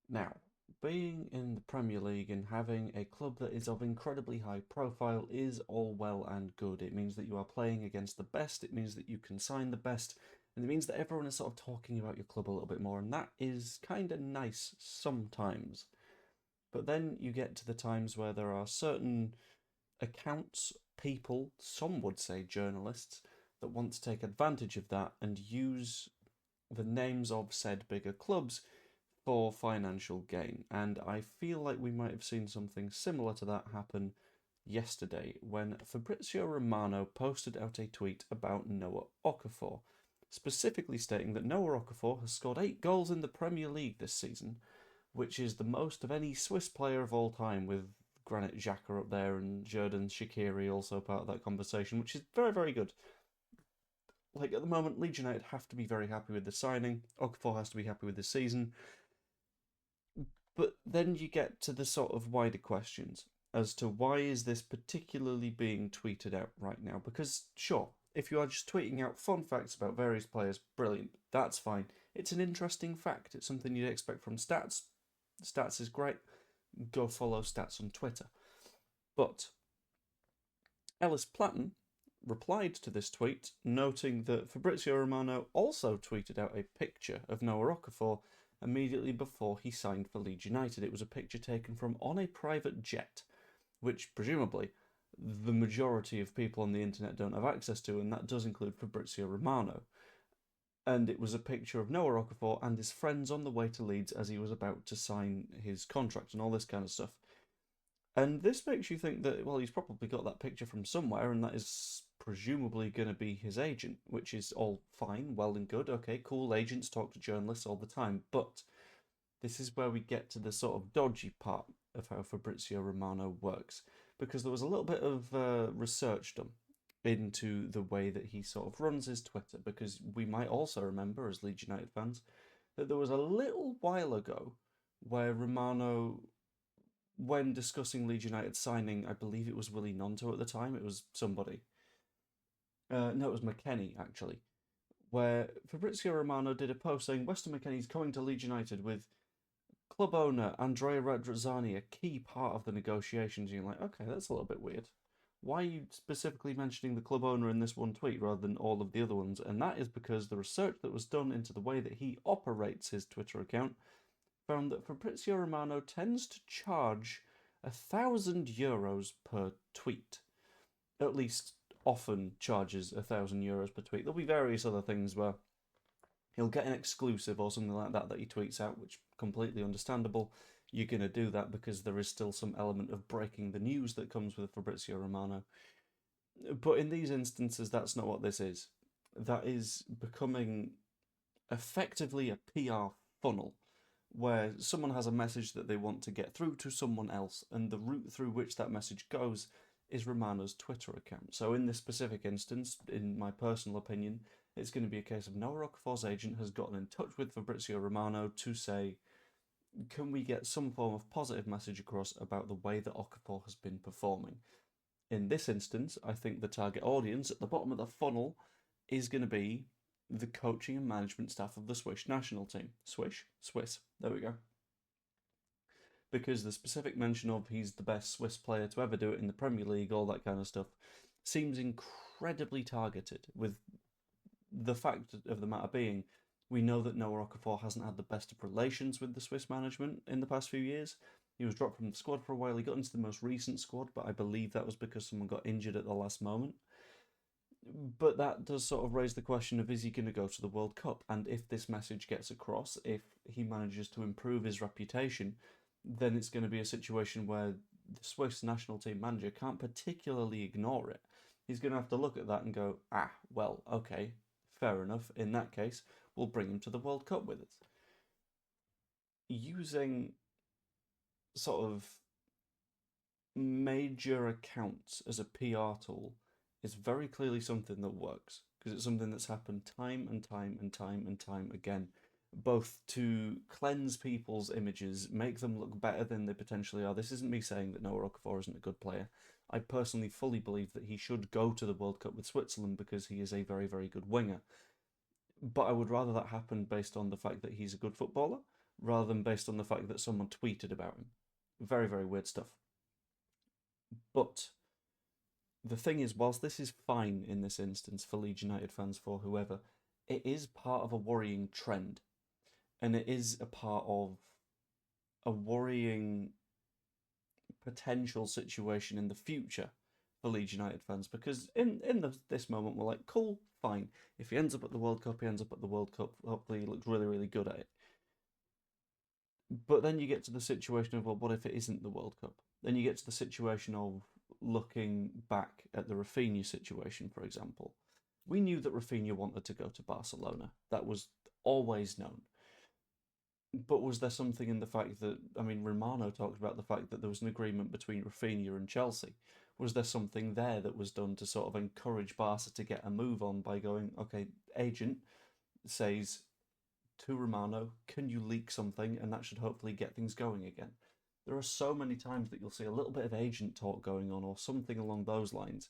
Now, being in the Premier League and having a club that is of incredibly high profile is all well and good. It means that you are playing against the best, it means that you can sign the best, and it means that everyone is sort of talking about your club a little bit more, and that is kind of nice sometimes. But then you get to the times where there are certain accounts, people, some would say journalists, that want to take advantage of that and use the names of said bigger clubs for financial gain. And I feel like we might have seen something similar to that happen yesterday when Fabrizio Romano posted out a tweet about Noah Okafor, specifically stating that Noah Okafor has scored 8 goals in the Premier League this season, which is the most of any Swiss player of all time, with Granit Xhaka up there and Xherdan Shaqiri also part of that conversation, which is very, very good. Like at the moment, Leeds United have to be very happy with the signing. Okafor has to be happy with the season. But then you get to the sort of wider questions as to why is this particularly being tweeted out right now? Because sure, if you are just tweeting out fun facts about various players, brilliant, that's fine. It's an interesting fact. It's something you'd expect from Stats. Stats is great. Go follow Stats on Twitter. But Ellis Platten replied to this tweet, noting that Fabrizio Romano also tweeted out a picture of Noah Okafor immediately before he signed for Leeds United. It was a picture taken from on a private jet, which presumably the majority of people on the internet don't have access to, and that does include Fabrizio Romano. And it was a picture of Noah Okafor and his friends on the way to Leeds as he was about to sign his contract and all this kind of stuff. And this makes you think that, well, he's probably got that picture from somewhere, and that is presumably going to be his agent, which is all fine, well and good. Okay, cool, agents talk to journalists all the time. But this is where we get to the sort of dodgy part of how Fabrizio Romano works, because there was a little bit of research done into the way that he sort of runs his Twitter, because we might also remember, as Leeds United fans, that there was a little while ago where Romano, when discussing Leeds United signing, I believe it was Willie Nonto at the time. It was somebody. No, it was McKennie actually. Where Fabrizio Romano did a post saying Weston McKennie's coming to Leeds United with club owner Andrea Radrizzani a key part of the negotiations. And you're like, okay, that's a little bit weird. Why are you specifically mentioning the club owner in this one tweet rather than all of the other ones? And that is because the research that was done into the way that he operates his Twitter account found that Fabrizio Romano tends to charge €1,000 per tweet. At least often charges €1,000 per tweet. There'll be various other things where he'll get an exclusive or something like that that he tweets out, which completely understandable. You're going to do that because there is still some element of breaking the news that comes with Fabrizio Romano. But in these instances, that's not what this is. That is becoming effectively a PR funnel where someone has a message that they want to get through to someone else, and the route through which that message goes is Romano's Twitter account. So, in this specific instance, in my personal opinion, it's going to be a case of Noah Okafor's agent has gotten in touch with Fabrizio Romano to say, can we get some form of positive message across about the way that Okafor has been performing? In this instance, I think the target audience at the bottom of the funnel is going to be the coaching and management staff of the Swiss national team. Swiss. There we go. Because the specific mention of he's the best Swiss player to ever do it in the Premier League, all that kind of stuff, seems incredibly targeted. With the fact of the matter being, we know that Noah Okafor hasn't had the best of relations with the Swiss management in the past few years. He was dropped from the squad for a while. He got into the most recent squad, but I believe that was because someone got injured at the last moment. But that does sort of raise the question of, is he going to go to the World Cup? And if this message gets across, if he manages to improve his reputation, then it's going to be a situation where the Swiss national team manager can't particularly ignore it. He's going to have to look at that and go, well, okay, fair enough. In that case, we'll bring him to the World Cup with us. Using sort of major accounts as a PR tool is very clearly something that works, because it's something that's happened time and time and time and time again, both to cleanse people's images, make them look better than they potentially are. This isn't me saying that Noah Okafor isn't a good player. I personally fully believe that he should go to the World Cup with Switzerland because he is a very, very good winger. But I would rather that happen based on the fact that he's a good footballer rather than based on the fact that someone tweeted about him. Very, very weird stuff. But the thing is, whilst this is fine in this instance for Leeds United fans, for whoever, it is part of a worrying trend. And it is a part of a worrying potential situation in the future for Leeds United fans, because this moment we're like, cool, fine. If he ends up at the World Cup, he ends up at the World Cup. Hopefully, he looks really, really good at it. But then you get to the situation of, well, what if it isn't the World Cup? Then you get to the situation of looking back at the Rafinha situation, for example. We knew that Rafinha wanted to go to Barcelona. That was always known. But was there something in the fact that, I mean, Romano talked about the fact that there was an agreement between Rafinha and Chelsea. Was there something there that was done to sort of encourage Barca to get a move on by going, okay, agent says to Romano, can you leak something? And that should hopefully get things going again. There are so many times that you'll see a little bit of agent talk going on or something along those lines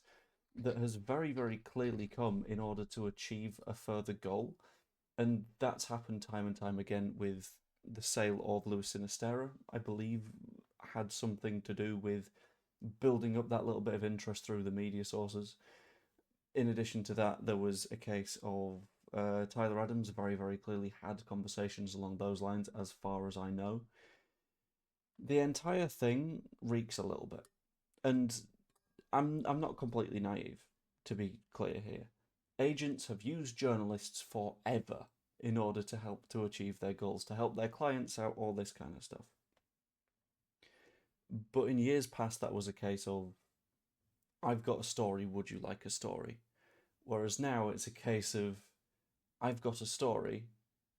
that has very, very clearly come in order to achieve a further goal. And that's happened time and time again with the sale of Luis Sinisterra, I believe, had something to do with building up that little bit of interest through the media sources. In addition to that, there was a case of Tyler Adams very, very clearly had conversations along those lines, as far as I know. The entire thing reeks a little bit. And I'm not completely naive, to be clear here. Agents have used journalists forever in order to help to achieve their goals, to help their clients out, all this kind of stuff. But in years past, that was a case of, I've got a story, would you like a story? Whereas now it's a case of, I've got a story,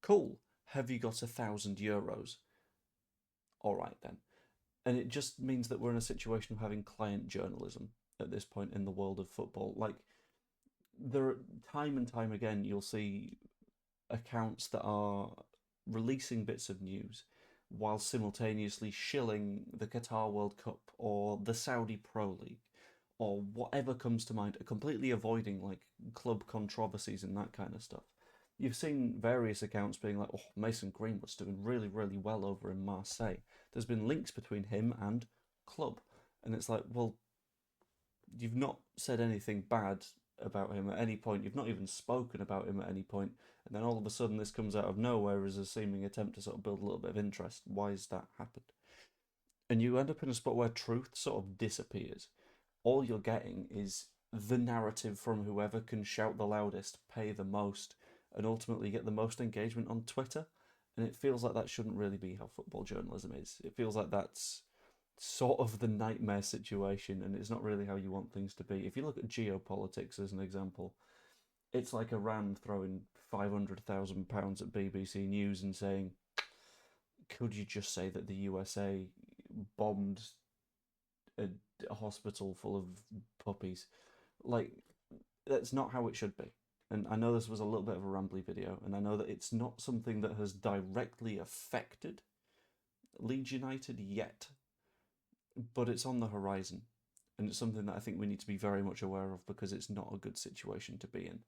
cool, have you got €1,000? All right then. And it just means that we're in a situation of having client journalism at this point in the world of football. Like, there, time and time again, you'll see accounts that are releasing bits of news while simultaneously shilling the Qatar World Cup or the Saudi Pro League or whatever comes to mind, completely avoiding like club controversies and that kind of stuff. You've seen various accounts being like, oh, Mason Greenwood's doing really, really well over in Marseille. There's been links between him and club. And it's like, well, you've not said anything bad about him at any point. You've not even spoken about him at any point. And then all of a sudden this comes out of nowhere as a seeming attempt to sort of build a little bit of interest. Why has that happened? And you end up in a spot where truth sort of disappears. All you're getting is the narrative from whoever can shout the loudest, pay the most, and ultimately get the most engagement on Twitter. And it feels like that shouldn't really be how football journalism is. It feels like that's sort of the nightmare situation, and it's not really how you want things to be. If you look at geopolitics as an example, it's like Iran throwing £500,000 at BBC News and saying, could you just say that the USA bombed a hospital full of puppies? Like, that's not how it should be. And I know this was a little bit of a rambly video, and I know that it's not something that has directly affected Leeds United yet, but it's on the horizon. And it's something that I think we need to be very much aware of because it's not a good situation to be in.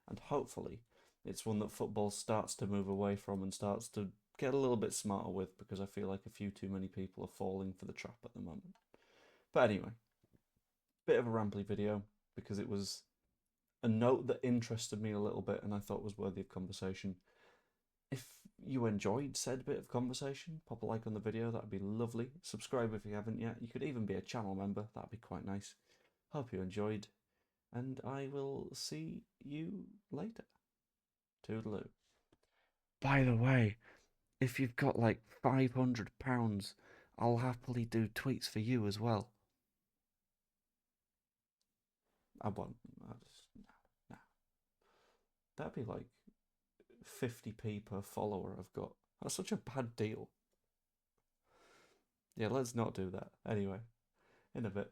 And hopefully, it's one that football starts to move away from and starts to get a little bit smarter with, because I feel like a few too many people are falling for the trap at the moment. But anyway, bit of a rambly video because it was a note that interested me a little bit and I thought was worthy of conversation. If you enjoyed said bit of conversation, pop a like on the video, that'd be lovely. Subscribe if you haven't yet. You could even be a channel member, that'd be quite nice. Hope you enjoyed, and I will see you later. Toodaloo. By the way, if you've got like £500, I'll happily do tweets for you as well. I won't. No. That'd be like 50p per follower I've got. That's such a bad deal. Yeah, let's not do that. Anyway, in a bit.